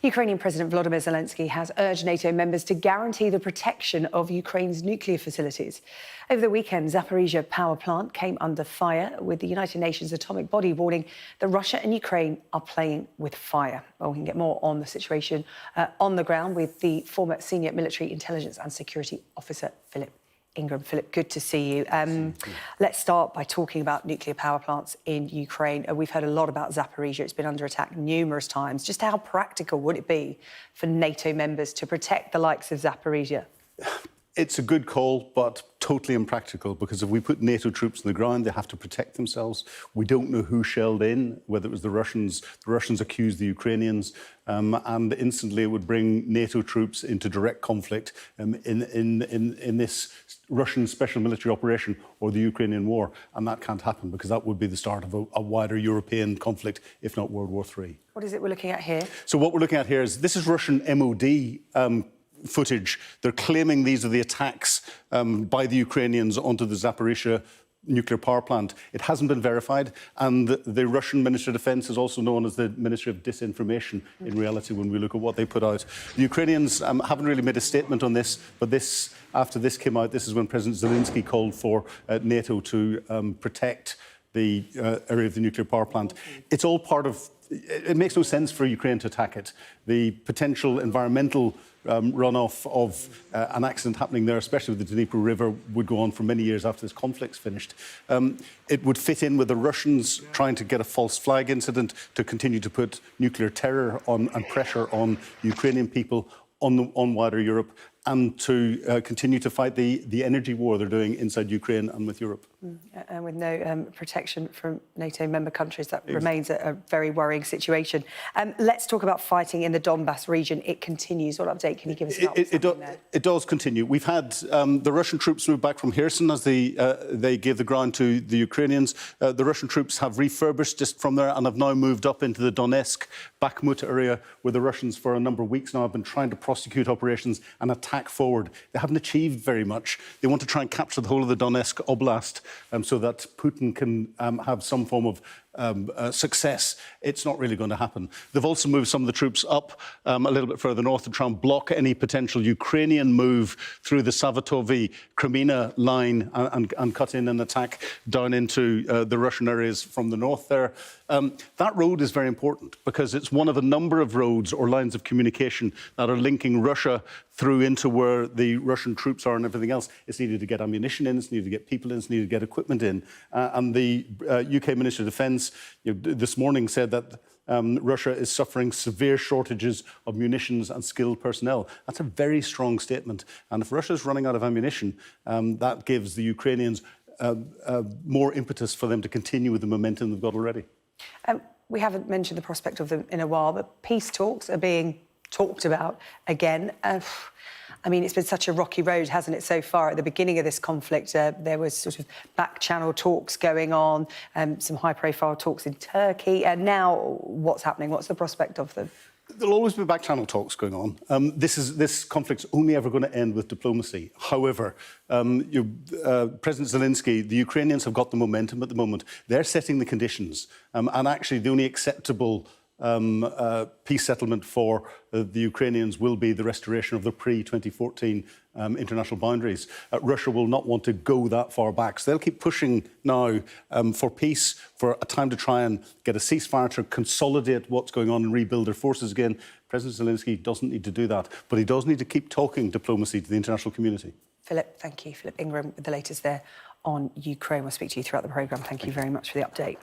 Ukrainian President Volodymyr Zelenskyy has urged NATO members to guarantee the protection of Ukraine's nuclear facilities. Over the weekend, Zaphorizhzhia power plant came under fire, with the United Nations atomic body warning that Russia and Ukraine are playing with fire. Well, we can get more on the situation on the ground with the former senior military intelligence and security officer, Philip Ingram. Philip, good to see you. Let's start by talking about nuclear power plants in Ukraine. We've heard a lot about Zaphorizhzhia. It's been under attack numerous times. Just how practical would it be for NATO members to protect the likes of Zaphorizhzhia? It's a good call, but totally impractical, because if we put NATO troops on the ground, they have to protect themselves. We don't know who shelled in, whether it was the Russians. The Russians accused the Ukrainians, and instantly it would bring NATO troops into direct conflict in this Russian special military operation or the Ukrainian war. And that can't happen, because that would be the start of a wider European conflict, if not World War III. What is it we're looking at here? So what we're looking at here is, this is Russian MOD footage. They're claiming these are the attacks by the Ukrainians onto the Zaphorizhzhia nuclear power plant. It hasn't been verified, and the Russian Ministry of Defence is also known as the Ministry of Disinformation in reality when we look at what they put out. The Ukrainians haven't really made a statement on this, but after this came out, this is when President Zelenskyy called for NATO to protect the area of the nuclear power plant. It's all part of... It makes no sense for Ukraine to attack it. The potential environmental runoff of an accident happening there, especially with the Dnieper River, would go on for many years after this conflict's finished. It would fit in with the Russians trying to get a false flag incident to continue to put nuclear terror on and pressure on Ukrainian people, on wider Europe, and to continue to fight the energy war they're doing inside Ukraine and with Europe. And with no protection from NATO member countries, that remains a very worrying situation. Let's talk about fighting in the Donbass region. It continues. What update can you give us about what's happening there? It does continue. We've had the Russian troops move back from Kherson as they gave the ground to the Ukrainians. The Russian troops have refurbished just from there and have now moved up into the Donetsk, Bakhmut area, where the Russians for a number of weeks now have been trying to prosecute operations and attack forward. They haven't achieved very much. They want to try and capture the whole of the Donetsk Oblast so that Putin can have some form of success. It's not really going to happen. They've also moved some of the troops up a little bit further north to try and block any potential Ukrainian move through the Savatovy-Kreminna line and cut in and attack down into the Russian areas from the north there. That road is very important, because it's one of a number of roads or lines of communication that are linking Russia through into where the Russian troops are and everything else. It's needed to get ammunition in, it's needed to get people in, it's needed to get equipment in. And the UK Ministry of Defence this morning said that Russia is suffering severe shortages of munitions and skilled personnel. That's a very strong statement. And if Russia's running out of ammunition, that gives the Ukrainians more impetus for them to continue with the momentum they've got already. We haven't mentioned the prospect of them in a while, but peace talks are being talked about again. I mean, it's been such a rocky road, hasn't it, so far? At the beginning of this conflict, there was sort of back-channel talks going on, some high-profile talks in Turkey, and now what's happening? What's the prospect of them? There'll always be back-channel talks going on. This conflict's only ever going to end with diplomacy. However, President Zelenskyy, the Ukrainians have got the momentum at the moment. They're setting the conditions, and actually the only acceptable peace settlement for the Ukrainians will be the restoration of the pre-2014 international boundaries. Russia will not want to go that far back, so they'll keep pushing now for peace, for a time to try and get a ceasefire, to consolidate what's going on and rebuild their forces again. President Zelenskyy doesn't need to do that, but he does need to keep talking diplomacy to the international community. Philip, thank you. Philip Ingram with the latest there on Ukraine. We'll speak to you throughout the programme. Thank you very much for the update.